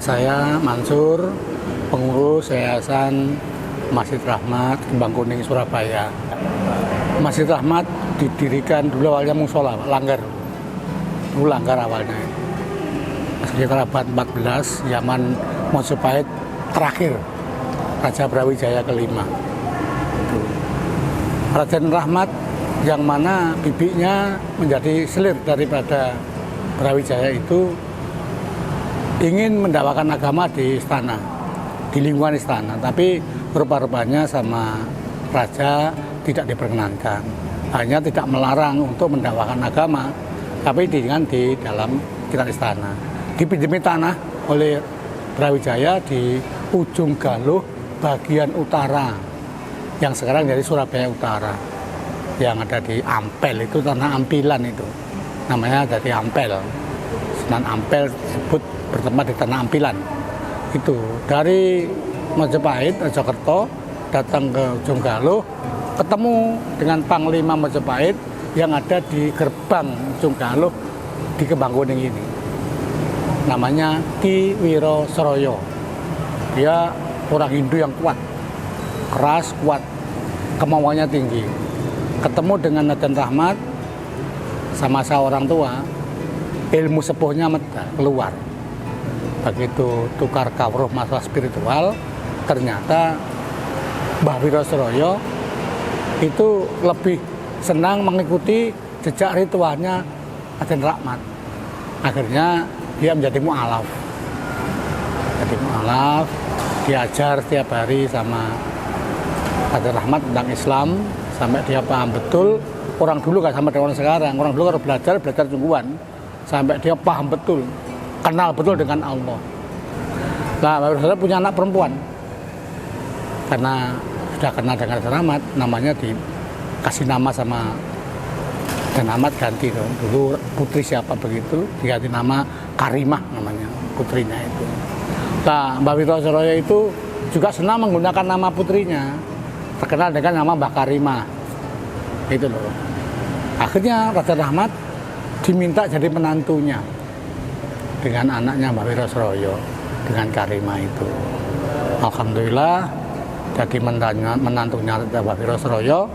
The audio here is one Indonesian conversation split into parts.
Saya Mansur, pengurus Yayasan Masjid Rahmat Kembang Kuning Surabaya. Masjid Rahmat didirikan dulu awalnya musola, langgar. Dulu langgar awalnya. Sekitar abad 14, zaman Majapahit terakhir, Raja Brawijaya kelima. Raden Rahmat yang mana bibinya menjadi selir daripada Brawijaya itu ingin mendakwakan agama di istana, di lingkungan istana, tapi rupa-rupanya sama raja tidak diperkenankan. Hanya tidak melarang untuk mendakwakan agama, tapi dengan di dalam sekitar istana. Dipinjami tanah oleh Brawijaya di ujung Galuh bagian utara, yang sekarang dari Surabaya Utara, yang ada di Ampel, itu tanah ampilan itu, namanya dari Ampel. Sunan Ampel disebut bertempat di tanah ampilan. Itu dari Majapahit, Mojokerto datang ke ujung Galuh, ketemu dengan Panglima Majapahit yang ada di gerbang ujung Galuh di Kembang Kuning ini. Namanya Ki Wiro Soroyo. Dia orang Hindu yang kuat, keras, kuat, kemauannya tinggi. Ketemu dengan Raden Rahmat sama seorang tua, ilmu sepuhnya keluar. Begitu tukar kawruh masalah spiritual, ternyata Mbah Wiro Soroyo itu lebih senang mengikuti jejak ritualnya Raden Rahmat. Akhirnya dia menjadi mu'alaf. Jadi mu'alaf, diajar setiap hari sama Raden Rahmat tentang Islam, sampai dia paham betul. Orang dulu gak sama dengan orang sekarang. Orang dulu kalau belajar sungguhan, sampai dia paham betul, kenal betul dengan Allah. Nah, Mbah Wiro Soroyo punya anak perempuan. Karena sudah kenal dengan Raden Rahmat, namanya dikasih nama sama Raden Rahmat, ganti dong. Dulu putri siapa begitu, diganti nama Karimah namanya, putrinya itu. Nah, Mbah Wiro Soroyo itu juga senang menggunakan nama putrinya, terkenal dengan nama Mbah Karimah. Itu loh. Akhirnya Raden Rahmat diminta jadi menantunya dengan anaknya Mbah Wiro Soroyo, dengan Karimah itu. Alhamdulillah jadi menantunya Mbah Wiro Soroyo,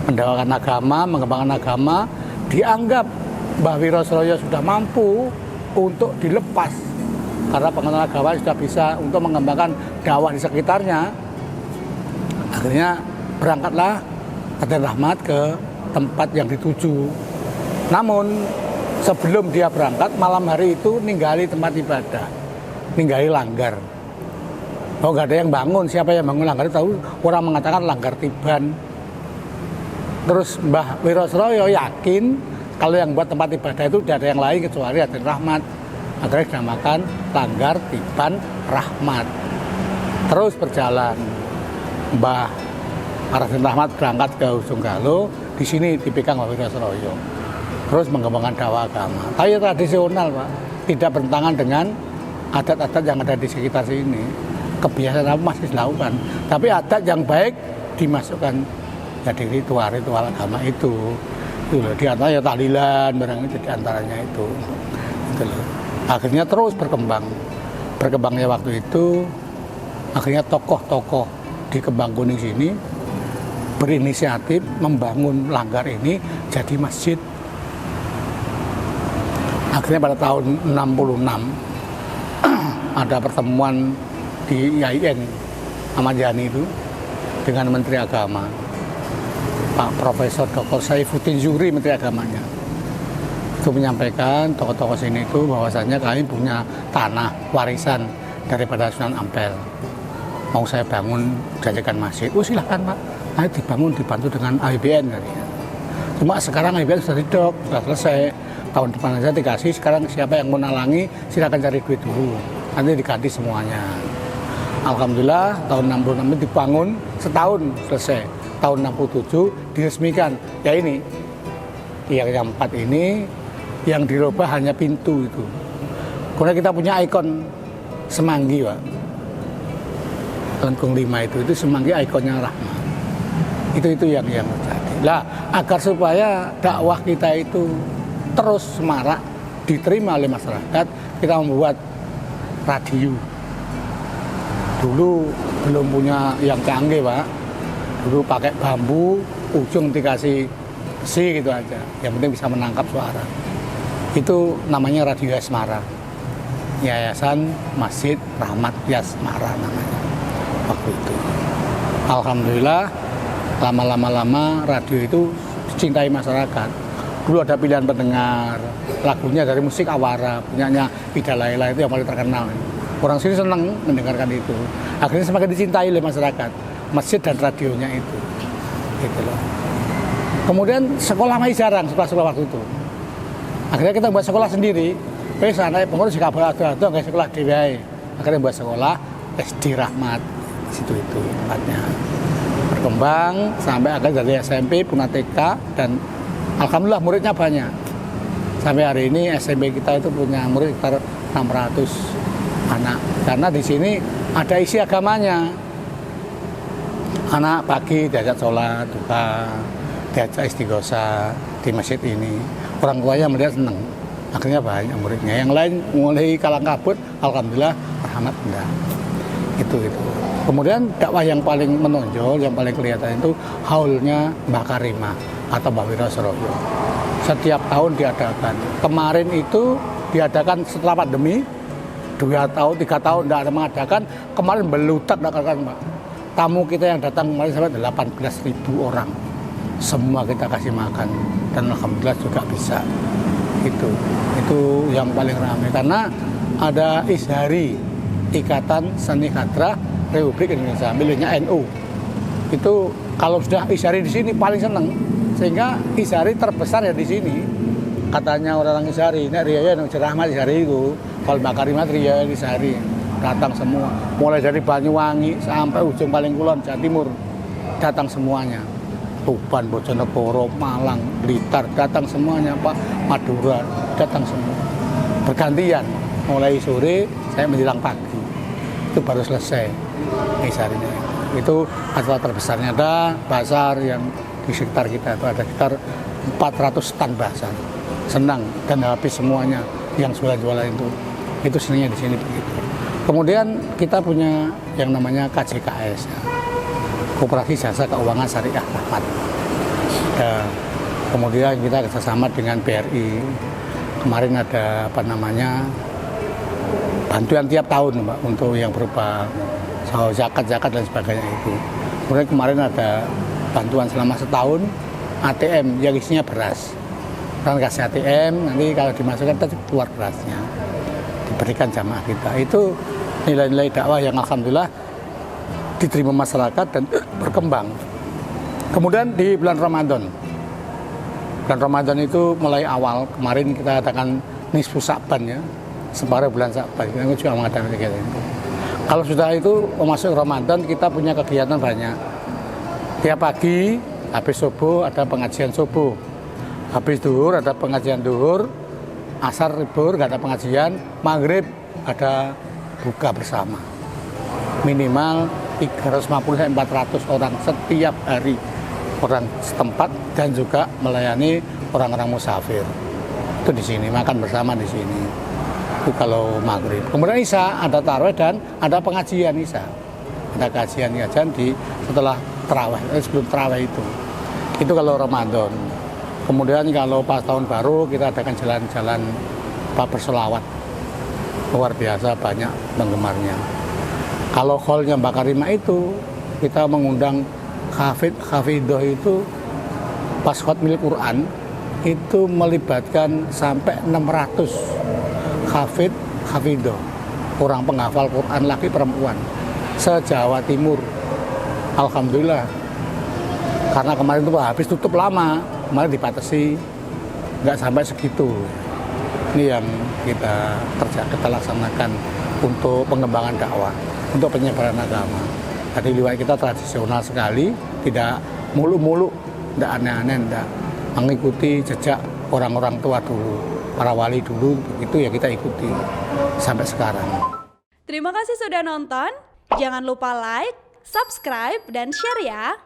mendakwakan agama, mengembangkan agama. Dianggap Mbah Wiro Soroyo sudah mampu untuk dilepas karena pengenalan agama sudah bisa untuk mengembangkan dakwah di sekitarnya. Akhirnya berangkatlah Raden Rahmat ke tempat yang dituju. Namun sebelum dia berangkat, malam hari itu ninggali tempat ibadah, ninggali langgar. Oh, nggak ada yang bangun. Siapa yang bangun langgar? Tahu orang mengatakan langgar Tiban. Terus Mbah Wiro Soroyo yakin kalau yang buat tempat ibadah itu tidak ada yang lain kecuali Raden Rahmat. Akhirnya dinamakan langgar Tiban Rahmat. Terus berjalan, Mbah Raden Rahmat berangkat ke ujung Galuh. Di sini dipegang Mbah Wiro Soroyo. Terus mengembangkan dakwah agama. Tapi tradisional, Pak, tidak bertentangan dengan adat-adat yang ada di sekitar sini. Kebiasaan apa masih dilakukan, tapi adat yang baik dimasukkan jadi ritual-ritual agama itu. Itu loh, di antaranya tahlilan, barang itu di antaranya itu. Itu loh. Akhirnya terus berkembang. Berkembangnya waktu itu, akhirnya tokoh-tokoh di Kembang Kuning sini berinisiatif membangun langgar ini jadi masjid. Akhirnya pada tahun 66 ada pertemuan di IAIN Ahmad Yani itu dengan Menteri Agama, Pak Profesor Dr. Saifuddin Zuhri, Menteri Agamanya. Itu menyampaikan tokoh-tokoh sini itu bahwasannya kami punya tanah warisan daripada Sunan Ampel. Mau saya bangun jadikan masjid. Oh, silahkan, Pak. Ayo dibangun, dibantu dengan APBN. Cuma sekarang APBN sudah didok, sudah selesai. Tahun depan saja dikasih. Sekarang siapa yang mau nalangi, silakan cari duit dulu. Nanti diganti semuanya. Alhamdulillah tahun 66 itu dibangun setahun selesai. Tahun 67 diresmikan. Ya ini, yang 4 ini yang dirubah hanya pintu itu. Karena kita punya ikon semanggi, Pak. Lengkung 5 itu semanggi ikonnya Rahmat. Itu yang terjadi. Lah, agar supaya dakwah kita itu terus semarak, diterima oleh masyarakat, kita membuat radio. Dulu belum punya yang canggih, Pak. Dulu pakai bambu, ujung dikasih besi gitu aja. Yang penting bisa menangkap suara. Itu namanya Radio Asmara. Yayasan Masjid Rahmat Asmara namanya waktu itu. Alhamdulillah lama-lama radio itu dicintai masyarakat. Dulu ada pilihan pendengar, lagunya dari musik Awara, punyanya Ida Laila itu yang paling terkenal. Orang sini senang mendengarkan itu. Akhirnya semakin dicintai oleh masyarakat, masjid dan radionya itu. Gitu loh. Kemudian sekolah masih jarang sekolah waktu itu. Akhirnya kita buat sekolah sendiri. Sana pengurus juga ada nggak sekolah DWI. Akhirnya buat sekolah SD Rahmat. Situ itu tempatnya. Berkembang sampai akhirnya dari SMP, Puna TK, dan alhamdulillah muridnya banyak. Sampai hari ini SMP kita itu punya murid sekitar 600 anak. Karena di sini ada isi agamanya. Anak pagi diajak sholat, duha, diajak istighosah di masjid ini. Orang tuanya melihat senang. Akhirnya banyak muridnya. Yang lain mulai kalang kabut, alhamdulillah, rahmat enggak. Itu. Kemudian dakwah yang paling menonjol, yang paling kelihatan itu haulnya Mbah Karimah atau Mbah Wiro Soroyo. Setiap tahun diadakan. Kemarin itu diadakan setelah pandemi, 2 tahun, 3 tahun tidak ada mengadakan. Kemarin belutak kan, Pak. Tamu kita yang datang kemarin sampai 18.000 orang. Semua kita kasih makan dan alhamdulillah juga bisa. Itu yang paling ramai karena ada Ishari, Ikatan Seni Hadrah Republik Indonesia, miliknya NU. Itu kalau sudah Ishari di sini paling seneng, sehingga Ishari terbesar ya di sini. Katanya orang Ishari, ini Riaya yang Rahmat Ishari itu, kalau Mbak Karimah Riaya Ishari, datang semua, mulai dari Banyuwangi sampai ujung paling kulon Jawa Timur, datang semuanya. Tuban, Bojonegoro, Malang, Blitar, datang semuanya, Pak. Madura, datang semua. Bergantian, mulai sore saya menjelang pagi. Itu baru selesai Isharinya. Itu acara terbesarnya. Ada pasar yang di sekitar kita itu ada sekitar 400 stand pasar. Senang dan habis semuanya yang jualan itu. Itu senangnya di sini begitu. Kemudian kita punya yang namanya KJKS. Ya. Koperasi Jasa Keuangan Syariah Rahmat. Kemudian kita kerjasama dengan BRI. Kemarin ada bantuan tiap tahun, Mbak, untuk yang berupa zakat dan sebagainya itu. Kemudian kemarin ada bantuan selama setahun ATM yang isinya beras. Kan kasih ATM, nanti kalau dimasukkan tetap keluar berasnya. Diberikan jamaah kita. Itu nilai-nilai dakwah yang alhamdulillah diterima masyarakat dan berkembang. Kemudian di bulan Ramadan itu mulai awal kemarin kita adakan nisfu Sa'ban ya, separuh bulan Sa'ban. Kita juga mengadakan kegiatan itu. Kalau sudah itu masuk Ramadan kita punya kegiatan banyak. Tiap pagi habis subuh ada pengajian subuh, habis duhur ada pengajian duhur, asar libur nggak ada pengajian, maghrib ada buka bersama. Minimal 350-400 orang setiap hari, orang setempat dan juga melayani orang-orang musafir. Itu di sini, makan bersama di sini. Itu kalau maghrib. Kemudian Isya ada tarawih dan ada pengajian Isya. Ada kajian di setelah tarawih, sebelum tarawih itu. Itu kalau Ramadan. Kemudian kalau pas tahun baru kita adakan jalan-jalan berselawat. Luar biasa banyak penggemarnya. Kalau hallnya Mbak Karimah itu kita mengundang Hafidoh itu pas khotmil Quran itu melibatkan sampai 600 Hafidoh, orang penghafal Quran laki perempuan se-Jawa Timur. Alhamdulillah. Karena kemarin itu habis tutup lama, kemarin dibatasi nggak sampai segitu. Ini yang kita laksanakan untuk pengembangan dakwah, untuk penyebaran agama. Tadi liwat kita tradisional sekali, tidak muluk-muluk, tidak aneh-aneh, tidak mengikuti jejak orang-orang tua dulu, para wali dulu, itu ya kita ikuti sampai sekarang. Terima kasih sudah nonton, jangan lupa like, subscribe, dan share ya.